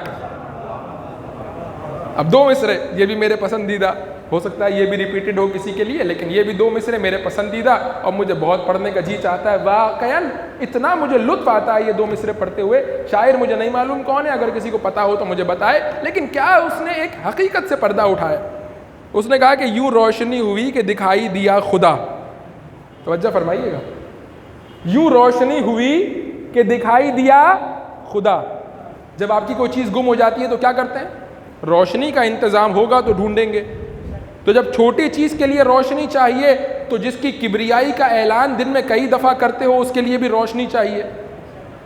اب دو مصرے یہ بھی میرے پسندیدہ, ہو سکتا ہے یہ بھی ریپیٹڈ ہو کسی کے لیے, لیکن یہ بھی دو مصرے میرے پسندیدہ اور مجھے بہت پڑھنے کا جی چاہتا ہے. واقعاً اتنا مجھے لطف آتا ہے یہ دو مصرے پڑھتے ہوئے. شاعر مجھے نہیں معلوم کون ہے, اگر کسی کو پتا ہو تو مجھے بتائے, لیکن کیا اس نے ایک حقیقت سے پردہ اٹھایا. اس نے کہا کہ یوں روشنی ہوئی کہ دکھائی دیا خدا. توجہ فرمائیے گا, یوں روشنی ہوئی کہ دکھائی دیا خدا. جب آپ کی کوئی چیز گم ہو جاتی ہے تو کیا کرتے ہیں؟ روشنی کا انتظام ہوگا تو ڈھونڈیں گے. تو جب چھوٹی چیز کے لیے روشنی چاہیے تو جس کی کبریائی کا اعلان دن میں کئی دفعہ کرتے ہو اس کے لیے بھی روشنی چاہیے.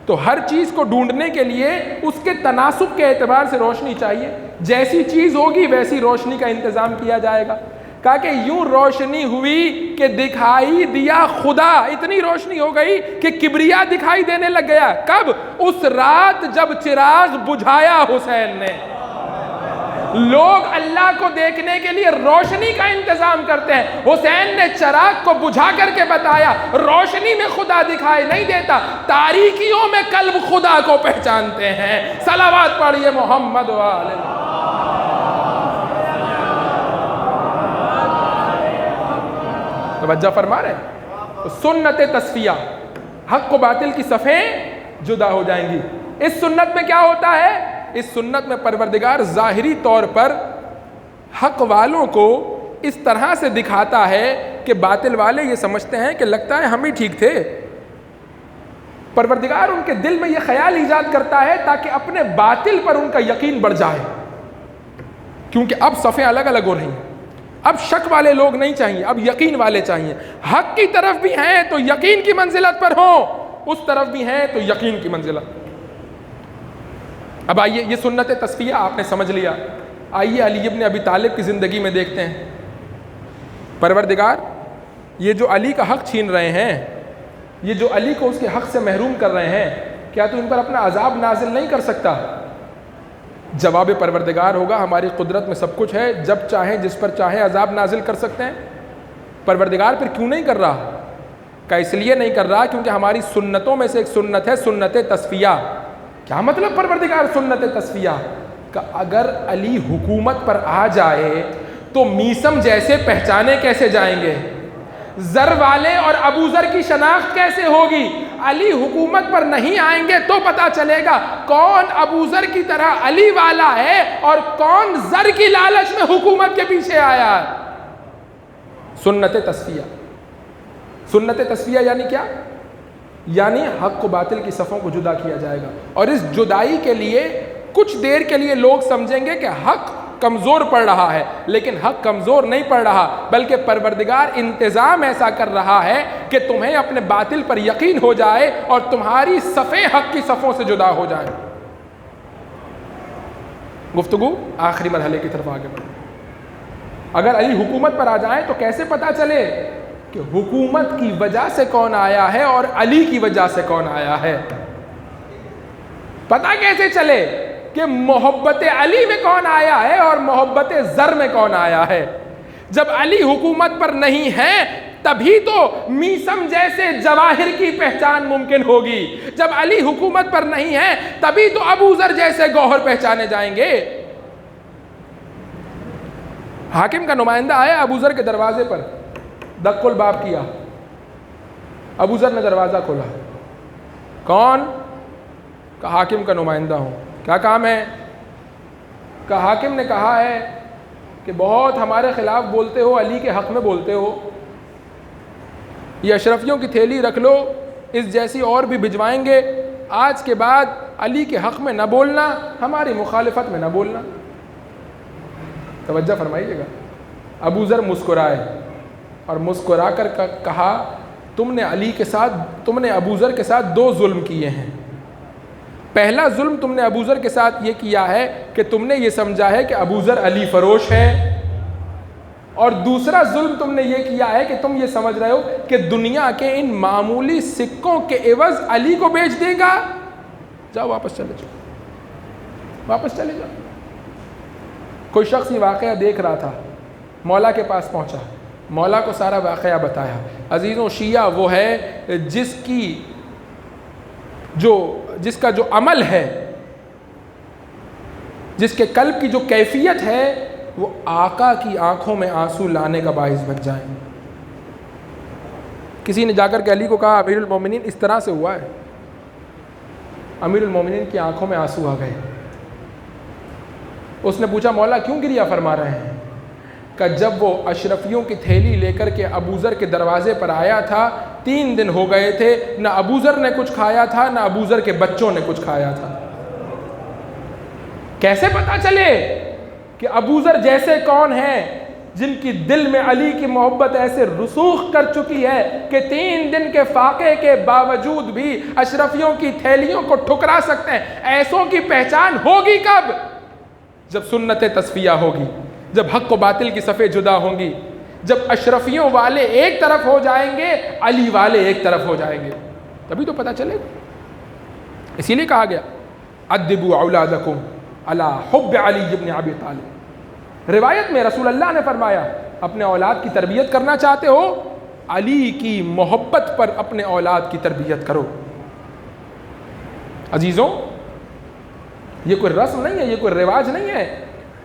تو ہر چیز کو ڈھونڈنے کے لیے اس کے تناسب کے اعتبار سے روشنی چاہیے. جیسی چیز ہوگی ویسی روشنی کا انتظام کیا جائے گا. کہا کہ یوں روشنی ہوئی کہ دکھائی دیا خدا. اتنی روشنی ہو گئی کہ کبریا دکھائی دینے لگ گیا. کب؟ اس رات جب چراغ بجھایا حسین نے. لوگ اللہ کو دیکھنے کے لیے روشنی کا انتظام کرتے ہیں, حسین نے چراغ کو بجھا کر کے بتایا روشنی میں خدا دکھائی نہیں دیتا, تاریکیوں میں قلب خدا کو پہچانتے ہیں. صلوات پڑھیے محمد و آل محمد. توجہ فرما رہے ہیں. سنت تصفیہ, حق و باطل کی صفیں جدا ہو جائیں گی. اس سنت میں کیا ہوتا ہے؟ اس سنت میں پروردگار ظاہری طور پر حق والوں کو اس طرح سے دکھاتا ہے کہ باطل والے یہ سمجھتے ہیں کہ لگتا ہے ہم ہی ٹھیک تھے. پروردگار ان کے دل میں یہ خیال ایجاد کرتا ہے تاکہ اپنے باطل پر ان کا یقین بڑھ جائے, کیونکہ اب صفیں الگ الگ ہو رہی ہیں. اب شک والے لوگ نہیں چاہیے, اب یقین والے چاہیے. حق کی طرف بھی ہیں تو یقین کی منزلت پر ہوں, اس طرف بھی ہیں تو یقین کی منزلت. اب آئیے, یہ سنت تصفیہ آپ نے سمجھ لیا. آئیے علی ابن ابی طالب کی زندگی میں دیکھتے ہیں. پروردگار یہ جو علی کا حق چھین رہے ہیں, یہ جو علی کو اس کے حق سے محروم کر رہے ہیں, کیا تو ان پر اپنا عذاب نازل نہیں کر سکتا؟ جواب پروردگار ہوگا ہماری قدرت میں سب کچھ ہے, جب چاہیں جس پر چاہیں عذاب نازل کر سکتے ہیں. پروردگار پھر کیوں نہیں کر رہا؟ کہ اس لیے نہیں کر رہا کیونکہ ہماری سنتوں میں سے ایک سنت ہے سنت تصفیہ. کیا مطلب پروردگار سنت تصفیہ؟ کہ اگر علی حکومت پر آ جائے تو میسم جیسے پہچانے کیسے جائیں گے؟ زر والے اور ابو ذر کی شناخت کیسے ہوگی؟ علی حکومت پر نہیں آئیں گے تو پتا چلے گا کون ابو ذر کی طرح علی والا ہے اور کون زر کی لالچ میں حکومت کے پیچھے آیا ہے. سنت تصفیہ. سنت تصفیہ یعنی کیا؟ یعنی حق و باطل کی صفوں کو جدا کیا جائے گا, اور اس جدائی کے لیے کچھ دیر کے لیے لوگ سمجھیں گے کہ حق کمزور پڑ رہا ہے, لیکن حق کمزور نہیں پڑ رہا, بلکہ پروردگار انتظام ایسا کر رہا ہے کہ تمہیں اپنے باطل پر یقین ہو جائے اور تمہاری صفیں حق کی صفوں سے جدا ہو جائیں. گفتگو آخری مرحلے کی طرف آگے بڑھیں. اگر علی حکومت پر آ جائیں تو کیسے پتا چلے کہ حکومت کی وجہ سے کون آیا ہے اور علی کی وجہ سے کون آیا ہے؟ پتا کیسے چلے کہ محبت علی میں کون آیا ہے اور محبت زر میں کون آیا ہے؟ جب علی حکومت پر نہیں ہے تبھی تو میسم جیسے جواہر کی پہچان ممکن ہوگی. جب علی حکومت پر نہیں ہے تبھی تو ابو ذر جیسے گوہر پہچانے جائیں گے. حاکم کا نمائندہ آیا ابو ذر کے دروازے پر, دق الباب کیا. ابو ذر نے دروازہ کھولا. کون؟ کہا حاکم کا نمائندہ ہوں. کیا کام ہے؟ کہا حاکم نے کہا ہے کہ کہ بہت ہمارے خلاف بولتے ہو، علی کے حق میں بولتے ہو، یہ اشرفیوں کی تھیلی رکھ لو، اس جیسی اور بھی بھجوائیں گے، آج کے بعد علی کے حق میں نہ بولنا، ہماری مخالفت میں نہ بولنا۔ توجہ فرمائیے گا۔ ابو ذر مسکرائے اور مسکرا کر کہا تم نے ابو ذر کے ساتھ 2 ظلم کیے ہیں۔ پہلا ظلم تم نے ابو ذر کے ساتھ یہ کیا ہے کہ تم نے یہ سمجھا ہے کہ ابو ذر علی فروش ہے، اور دوسرا ظلم تم نے یہ کیا ہے کہ تم یہ سمجھ رہے ہو کہ دنیا کے ان معمولی سکوں کے عوض علی کو بیچ دے گا۔ جاؤ واپس چلے جاؤ۔ کوئی شخص یہ واقعہ دیکھ رہا تھا، مولا کے پاس پہنچا، مولا کو سارا واقعہ بتایا۔ عزیزوں، شیعہ وہ ہے جس کا جو عمل ہے، جس کے قلب کی جو کیفیت ہے، وہ آقا کی آنکھوں میں آنسو لانے کا باعث بن جائے۔ کسی نے جا کر کے علی کو کہا امیر المومنین اس طرح سے ہوا ہے، امیر المومنین کی آنکھوں میں آنسو آ گئے۔ اس نے پوچھا مولا کیوں گریہ فرما رہے ہیں؟ کہ جب وہ اشرفیوں کی تھیلی لے کر کے ابو ذر کے دروازے پر آیا تھا، 3 دن ہو گئے تھے، نہ ابو ذر نے کچھ کھایا تھا، نہ ابو ذر کے بچوں نے کچھ کھایا تھا۔ کیسے پتا چلے کہ ابو ذر جیسے کون ہیں جن کی دل میں علی کی محبت ایسے رسوخ کر چکی ہے کہ 3 دن کے فاقے کے باوجود بھی اشرفیوں کی تھیلیوں کو ٹھکرا سکتے ہیں؟ ایسوں کی پہچان ہوگی کب؟ جب سنت تصفیہ ہوگی، جب حق و باطل کی صفیں جدا ہوں گی، جب اشرفیوں والے ایک طرف ہو جائیں گے، علی والے ایک طرف ہو جائیں گے، تبھی تو پتہ چلے گا۔ اسی لیے کہا گیا ادبوا اولادکم علی حب علی ابن ابی طالب۔ روایت میں رسول اللہ نے فرمایا اپنے اولاد کی تربیت کرنا چاہتے ہو، علی کی محبت پر اپنے اولاد کی تربیت کرو۔ عزیزوں، یہ کوئی رسم نہیں ہے، یہ کوئی رواج نہیں ہے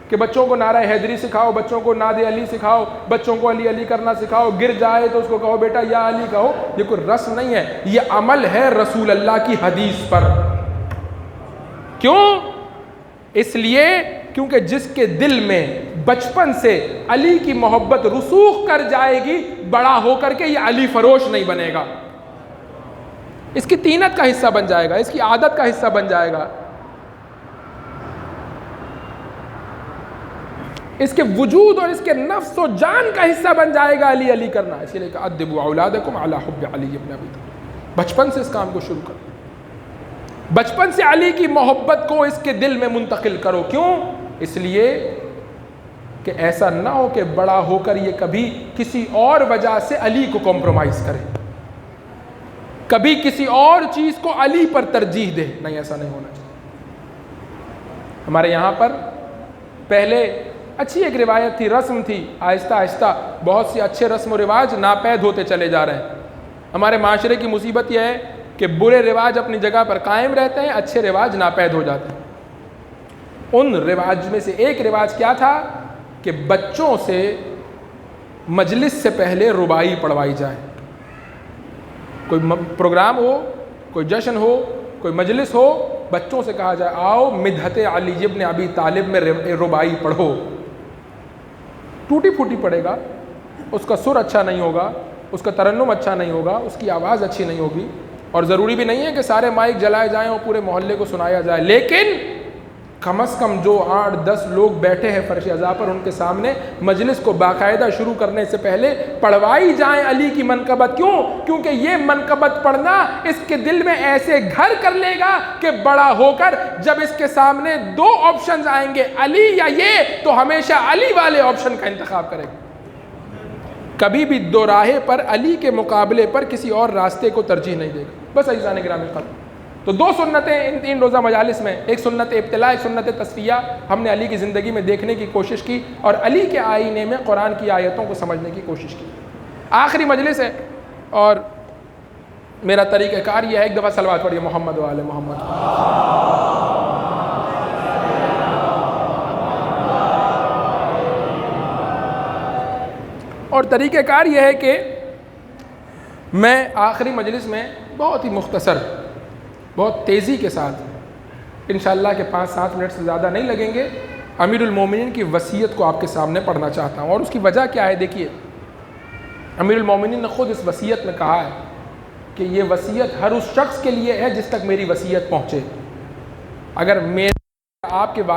کہ بچوں کو نعرہ حیدری سکھاؤ، بچوں کو ناد علی سکھاؤ، بچوں کو علی علی کرنا سکھاؤ، گر جائے تو اس کو کہو بیٹا یا علی کہو۔ یہ کوئی رسم نہیں ہے، یہ عمل ہے رسول اللہ کی حدیث پر۔ کیوں؟ اس لیے کیونکہ جس کے دل میں بچپن سے علی کی محبت رسوخ کر جائے گی، بڑا ہو کر کے یہ علی فروش نہیں بنے گا، اس کی طینت کا حصہ بن جائے گا، اس کی عادت کا حصہ بن جائے گا، اس کے وجود اور اس کے نفس و جان کا حصہ بن جائے گا علی علی کرنا۔ اسی لیے کہ ادبوا اولادکم علی حب علی ابن ابی طالب۔ بچپن سے اس کام کو شروع کرو، بچپن سے علی کی محبت کو اس کے دل میں منتقل کرو۔ کیوں؟ اس لیے کہ ایسا نہ ہو کہ بڑا ہو کر یہ کبھی کسی اور وجہ سے علی کو کمپرومائز کرے، کبھی کسی اور چیز کو علی پر ترجیح دے۔ نہیں، ایسا نہیں ہونا چاہیے۔ ہمارے یہاں پر پہلے اچھی ایک روایت تھی، رسم تھی، آہستہ آہستہ بہت سی اچھے رسم و رواج ناپید ہوتے چلے جا رہے ہیں۔ ہمارے معاشرے کی مصیبت یہ ہے کہ برے رواج اپنی جگہ پر قائم رہتے ہیں، اچھے رواج ناپید ہو جاتے ہیں۔ ان رواج میں سے ایک رواج کیا تھا کہ بچوں سے مجلس سے پہلے رباعی پڑھوائی جائے۔ کوئی پروگرام ہو، کوئی جشن ہو، کوئی مجلس ہو، بچوں سے کہا جائے آؤ مدحت علی ابن ابی طالب میں رباعی پڑھو۔ ٹوٹی پھوٹی پڑھے گا، اس کا سر اچھا نہیں ہوگا، اس کا ترنم اچھا نہیں ہوگا، اس کی آواز اچھی نہیں ہوگی، اور ضروری بھی نہیں ہے کہ سارے مائک جلائے جائیں اور پورے محلے کو سنایا جائے، لیکن کم از کم جو 8-10 لوگ بیٹھے ہیں فرش عزا پر، ان کے سامنے مجلس کو باقاعدہ شروع کرنے سے پہلے پڑھوائی جائیں علی کی منقبت۔ کیوں؟ کیونکہ یہ منقبت پڑھنا اس کے دل میں ایسے گھر کر لے گا کہ بڑا ہو کر جب اس کے سامنے 2 آپشنز آئیں گے، علی یا یہ، تو ہمیشہ علی والے آپشن کا انتخاب کرے گا، کبھی بھی دو راہے پر علی کے مقابلے پر کسی اور راستے کو ترجیح نہیں دے گا۔ بس عزیزان گرامی قدر، تو 2 سنتیں ان 3 روزہ مجالس میں، ایک سنت ابتلاء، ایک سنت تصفیہ، ہم نے علی کی زندگی میں دیکھنے کی کوشش کی اور علی کے آئینے میں قرآن کی آیتوں کو سمجھنے کی کوشش کی۔ آخری مجلس ہے اور میرا طریقہ کار یہ ہے، ایک دفعہ صلوات پڑھیے محمد و آل محمد۔ اور طریقہ کار یہ ہے کہ میں آخری مجلس میں بہت ہی مختصر، بہت تیزی کے ساتھ، انشاءاللہ کہ 5-7 منٹ سے زیادہ نہیں لگیں گے، امیر المومنین کی وصیت کو آپ کے سامنے پڑھنا چاہتا ہوں، اور اس کی وجہ کیا ہے؟ دیکھیے، امیر المومنین نے خود اس وصیت میں کہا ہے کہ یہ وصیت ہر اس شخص کے لیے ہے جس تک میری وصیت پہنچے۔ اگر میرے آپ کے والد